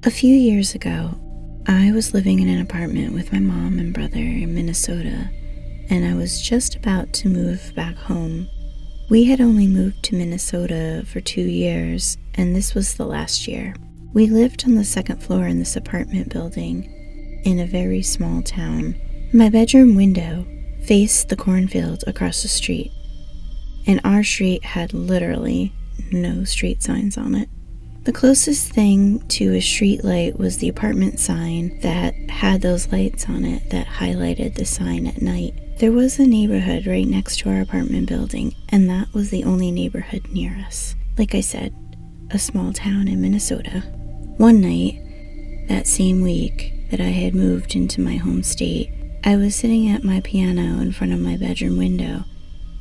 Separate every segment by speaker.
Speaker 1: A few years ago, I was living in an apartment with my mom and brother in Minnesota, and I was just about to move back home. We had only moved to Minnesota for 2 years, and this was the last year. We lived on the second floor in this apartment building in a very small town. My bedroom window faced the cornfield across the street, and our street had literally no street signs on it. The closest thing to a street light was the apartment sign that had those lights on it that highlighted the sign at night. There was a neighborhood right next to our apartment building, and that was the only neighborhood near us. Like I said, a small town in Minnesota. One night, that same week that I had moved into my home state, I was sitting at my piano in front of my bedroom window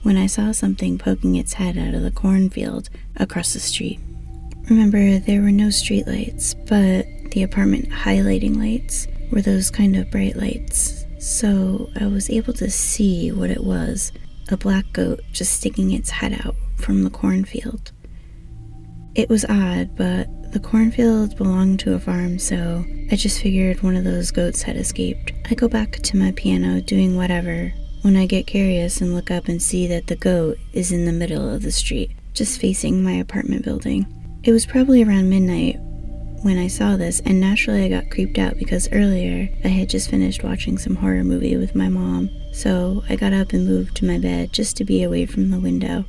Speaker 1: when I saw something poking its head out of the cornfield across the street. Remember, there were no street lights, but the apartment highlighting lights were those kind of bright lights, so I was able to see what it was, a black goat just sticking its head out from the cornfield. It was odd, but the cornfield belonged to a farm, so I just figured one of those goats had escaped. I go back to my piano doing whatever when I get curious and look up and see that the goat is in the middle of the street, just facing my apartment building. It was probably around midnight when I saw this, and naturally I got creeped out because earlier I had just finished watching some horror movie with my mom, so I got up and moved to my bed just to be away from the window.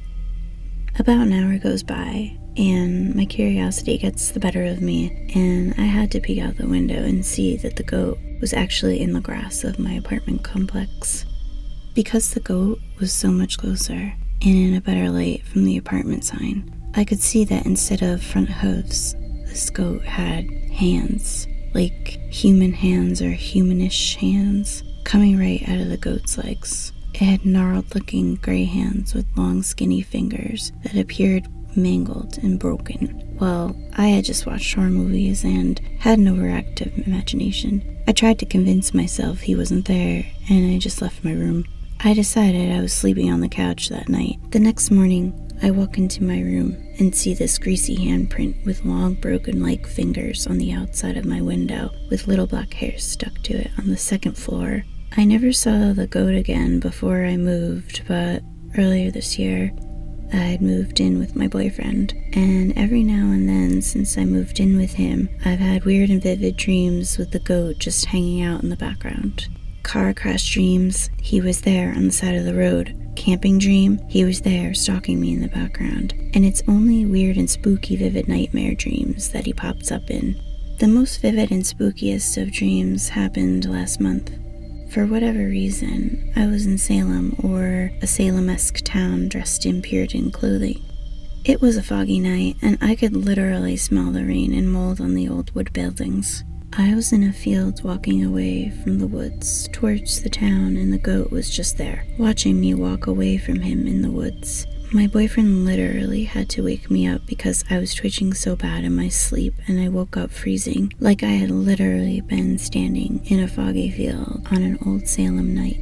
Speaker 1: About an hour goes by, and my curiosity gets the better of me, and I had to peek out the window and see that the goat was actually in the grass of my apartment complex. Because the goat was so much closer and in a better light from the apartment sign, I could see that instead of front hooves, this goat had hands, like human hands or humanish hands, coming right out of the goat's legs. It had gnarled-looking gray hands with long skinny fingers that appeared mangled and broken. Well, I had just watched horror movies and had an overactive imagination. I tried to convince myself he wasn't there, and I just left my room. I decided I was sleeping on the couch that night. The next morning, I walk into my room and see this greasy handprint with long broken-like fingers on the outside of my window with little black hairs stuck to it on the second floor. I never saw the goat again before I moved, but earlier this year, I had moved in with my boyfriend, and every now and then since I moved in with him, I've had weird and vivid dreams with the goat just hanging out in the background. Car crash dreams, he was there on the side of the road. Camping dream, he was there stalking me in the background. And it's only weird and spooky vivid nightmare dreams that he pops up in. The most vivid and spookiest of dreams happened last month. For whatever reason, I was in Salem, or a Salem-esque town dressed in Puritan clothing. It was a foggy night, and I could literally smell the rain and mold on the old wood buildings. I was in a field walking away from the woods towards the town, and the goat was just there, watching me walk away from him in the woods. My boyfriend literally had to wake me up because I was twitching so bad in my sleep, and I woke up freezing, like I had literally been standing in a foggy field on an old Salem night.